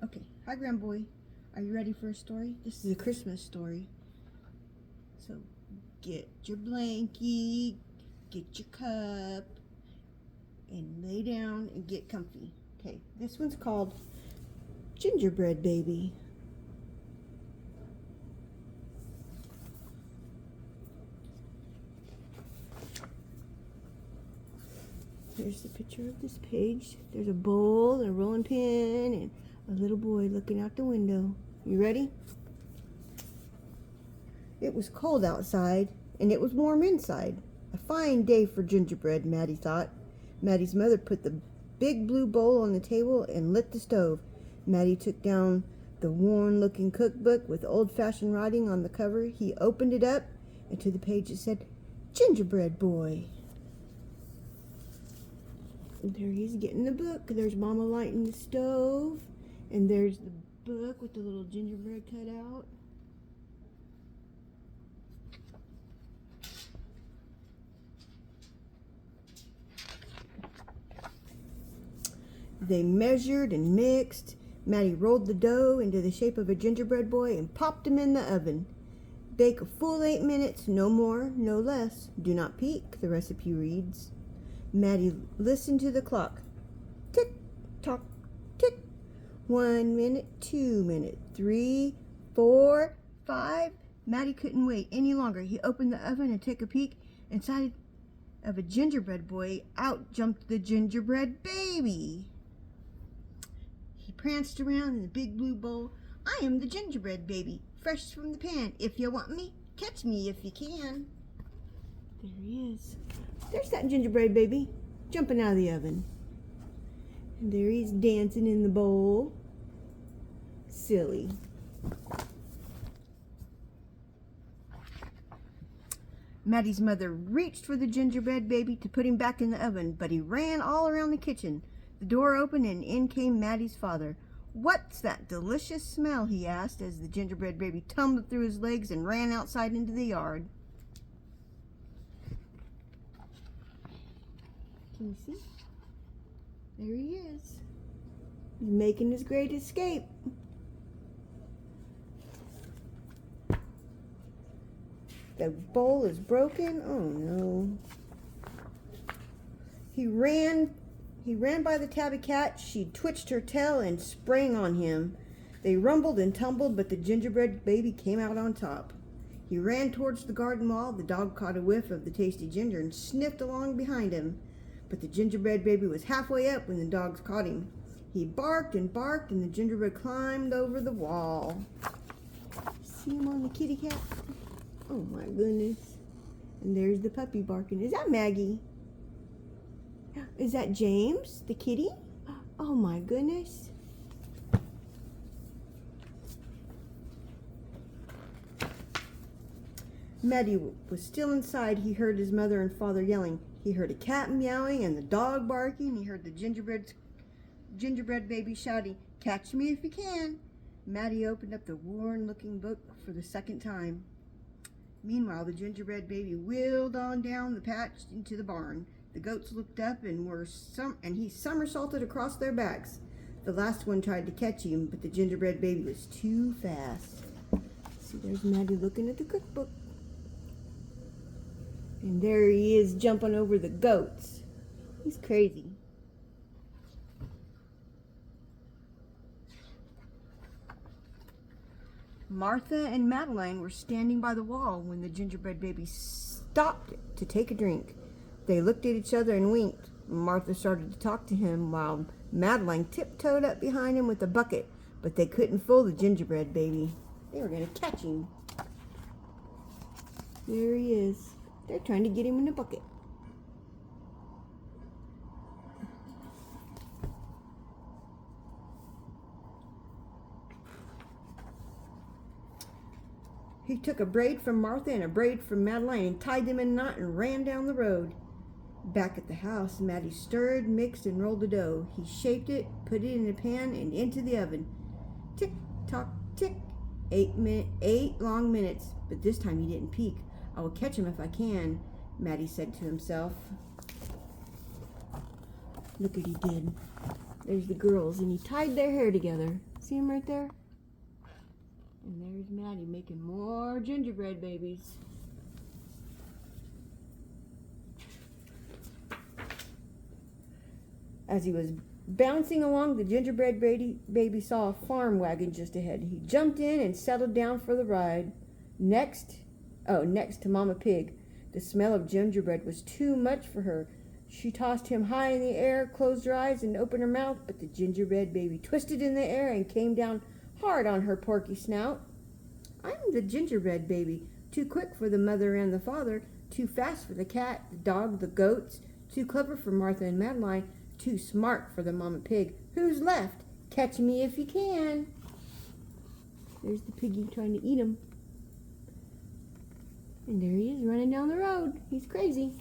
Okay, hi Grandboy. Are you ready for a story? This is a Christmas story. So get your blankie, get your cup, and lay down and get comfy. Okay, this one's called Gingerbread Baby. Here's the picture of this page. There's a bowl, a rolling pin, and a little boy looking out the window. You ready? It was cold outside, and it was warm inside. A fine day for gingerbread, Maddie thought. Maddie's mother put the big blue bowl on the table and lit the stove. Maddie took down the worn-looking cookbook with old-fashioned writing on the cover. He opened it up, and to the page it said, Gingerbread Boy. There he's getting the book. There's Mama lighting the stove. And there's the book with the little gingerbread cut out. They measured and mixed. Maddie rolled the dough into the shape of a gingerbread boy and popped him in the oven. Bake a full 8 minutes, no more, no less. Do not peek, the recipe reads. Maddie listened to the clock. Tick, tock, tick. 1 minute, 2 minutes, 3, 4, 5. Maddie couldn't wait any longer. He opened the oven and took a peek. Inside of a gingerbread boy, out jumped the gingerbread baby. He pranced around in the big blue bowl. I am the gingerbread baby, fresh from the pan. If you want me, catch me if you can. There he is. There's that gingerbread baby, jumping out of the oven. And there he's dancing in the bowl. Silly. Maddie's mother reached for the gingerbread baby to put him back in the oven, but he ran all around the kitchen. The door opened and in came Maddie's father. What's that delicious smell? He asked as the gingerbread baby tumbled through his legs and ran outside into the yard. Can you see? There he is. He's making his great escape. The bowl is broken. Oh no. He ran by the tabby cat. She twitched her tail and sprang on him. They rumbled and tumbled, but the gingerbread baby came out on top. He ran towards the garden wall. The dog caught a whiff of the tasty ginger and sniffed along behind him. But the gingerbread baby was halfway up when the dogs caught him. He barked and barked, and the gingerbread climbed over the wall. See him on the kitty cat? Oh my goodness. And there's the puppy barking. Is that Maggie? Is that James, the kitty? Oh my goodness. Maddie was still inside. He heard his mother and father yelling. He heard a cat meowing and the dog barking. He heard the gingerbread baby shouting, catch me if you can. Maddie opened up the worn-looking book for the second time. Meanwhile, the gingerbread baby wheeled on down the patch into the barn. The goats looked up and he somersaulted across their backs. The last one tried to catch him, but the gingerbread baby was too fast. See, there's Maddie looking at the cookbook. And there he is jumping over the goats. He's crazy. Martha and Madeline were standing by the wall when the gingerbread baby stopped to take a drink. They looked at each other and winked. Martha started to talk to him while Madeline tiptoed up behind him with a bucket, but they couldn't fool the gingerbread baby. They were going to catch him. There he is. They're trying to get him in a bucket. He took a braid from Martha and a braid from Madeline and tied them in a knot and ran down the road. Back at the house, Maddie stirred, mixed, and rolled the dough. He shaped it, put it in a pan, and into the oven. Tick, tock, tick. 8 long minutes, but this time he didn't peek. I will catch him if I can, Maddie said to himself. Look what he did. There's the girls, and he tied their hair together. See them right there? And there's Maddie making more gingerbread babies. As he was bouncing along, the gingerbread baby saw a farm wagon just ahead. He jumped in and settled down for the ride. Next to Mama Pig. The smell of gingerbread was too much for her. She tossed him high in the air, closed her eyes, and opened her mouth, but the gingerbread baby twisted in the air and came down hard on her porky snout. I'm the gingerbread baby, too quick for the mother and the father, too fast for the cat, the dog, the goats, too clever for Martha and Madeline, too smart for the Mama Pig. Who's left? Catch me if you can. There's the piggy trying to eat him. And there he is running down the road. He's crazy.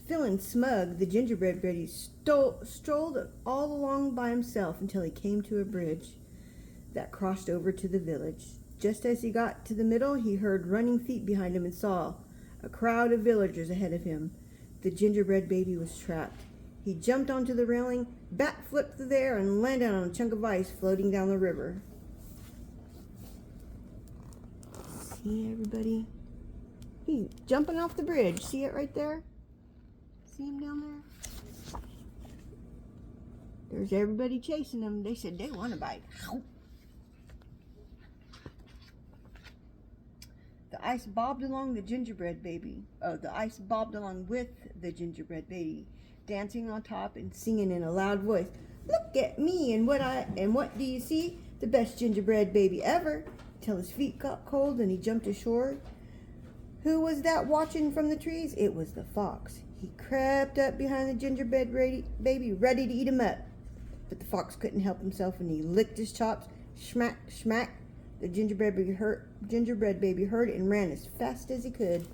Feeling smug, the gingerbread baby strolled all along by himself until he came to a bridge that crossed over to the village. Just as he got to the middle, he heard running feet behind him and saw a crowd of villagers ahead of him. The gingerbread baby was trapped. He jumped onto the railing, backflipped through the air, and landed on a chunk of ice floating down the river. See, everybody? He's jumping off the bridge. See it right there? See him down there? There's everybody chasing him. They said they want a bite. The ice bobbed along the gingerbread baby. The ice bobbed along with the gingerbread baby, dancing on top and singing in a loud voice. Look at me, and what do you see? The best gingerbread baby ever. Till his feet got cold and he jumped ashore. Who was that watching from the trees? It was the fox. He crept up behind the gingerbread baby, ready to eat him up. But the fox couldn't help himself, and he licked his chops. Smack, smack. The gingerbread baby heard and ran as fast as he could.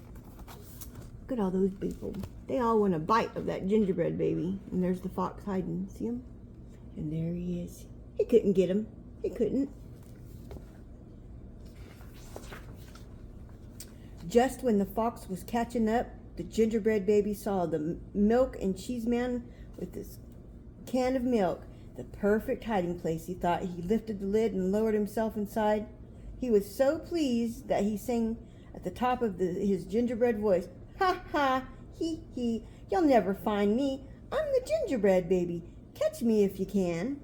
Look at all those people. They all want a bite of that gingerbread baby. And there's the fox hiding. See him? And there he is. He couldn't get him. He couldn't. Just when the fox was catching up, the gingerbread baby saw the milk and cheese man with this can of milk. The perfect hiding place, he thought. He lifted the lid and lowered himself inside. He was so pleased that he sang at the top of his gingerbread voice, "Ha ha, hee hee, you'll never find me. I'm the gingerbread baby. Catch me if you can."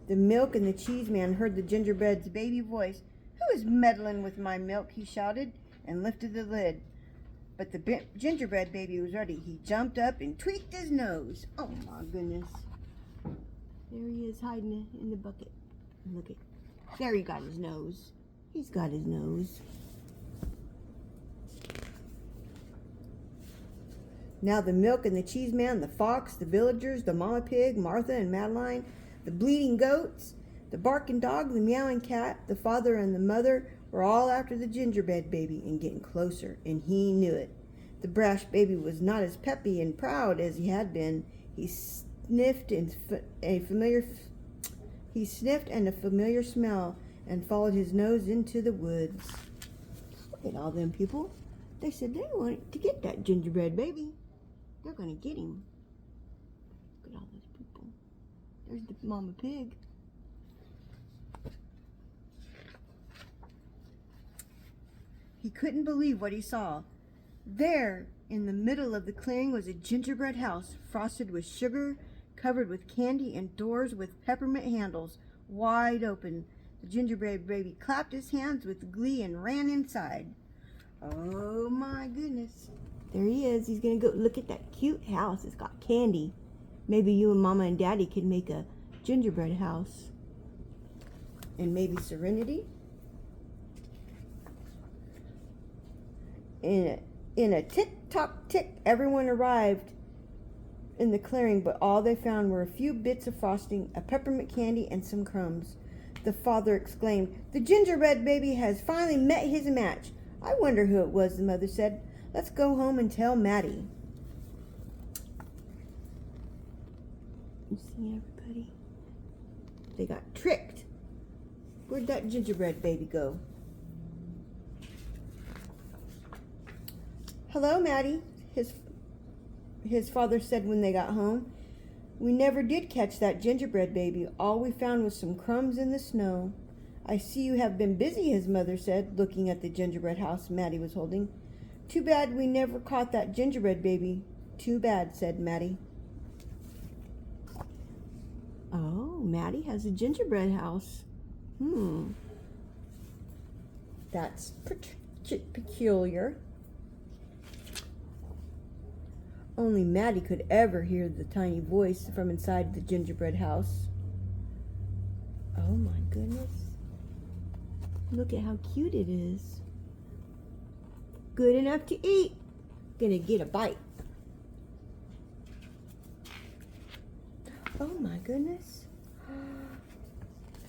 The milk and the cheese man heard the gingerbread's baby voice. "Who is meddling with my milk?" he shouted, and lifted the lid. But the gingerbread baby was ready. He jumped up and tweaked his nose. Oh my goodness. There he is hiding in the bucket. Look at, there he got his nose. He's got his nose. Now the milk and the cheese man, the fox, the villagers, the Mama Pig, Martha and Madeline, the bleating goats, the barking dog, the meowing cat, the father and the mother were all after the gingerbread baby and getting closer, and he knew it. The brash baby was not as peppy and proud as he had been. He sniffed and a familiar smell and followed his nose into the woods. Look at all them people. They said they wanted to get that gingerbread baby. They're going to get him. Look at all those people. There's the Mama Pig. He couldn't believe what he saw. There, in the middle of the clearing, was a gingerbread house, frosted with sugar, covered with candy, and doors with peppermint handles, wide open. The gingerbread baby clapped his hands with glee and ran inside. Oh my goodness. There he is. He's going to go look at that cute house. It's got candy. Maybe you and Mama and Daddy could make a gingerbread house. And maybe Serenity. In a tick-tock-tick, everyone arrived in the clearing, but all they found were a few bits of frosting, a peppermint candy, and some crumbs. The father exclaimed, "The gingerbread baby has finally met his match." "I wonder who it was," the mother said. "Let's go home and tell Maddie." You see everybody? They got tricked. Where'd that gingerbread baby go? "Hello, Maddie," his father said when they got home. "We never did catch that gingerbread baby. All we found was some crumbs in the snow." "I see you have been busy," his mother said, looking at the gingerbread house Maddie was holding. "Too bad we never caught that gingerbread baby." "Too bad," said Maddie. Oh, Maddie has a gingerbread house. That's peculiar. Only Maddie could ever hear the tiny voice from inside the gingerbread house. Oh my goodness. Look at how cute it is. Good enough to eat. Gonna get a bite. Oh my goodness.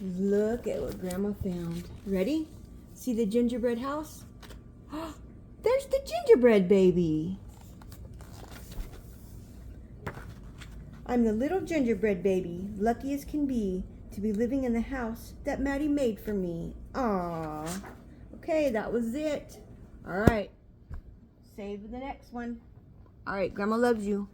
Look at what Grandma found. Ready? See the gingerbread house? There's the gingerbread baby. "I'm the little gingerbread baby, lucky as can be, to be living in the house that Maddie made for me." Aww. Okay, that was it. All right. Save the next one. All right, Grandma loves you.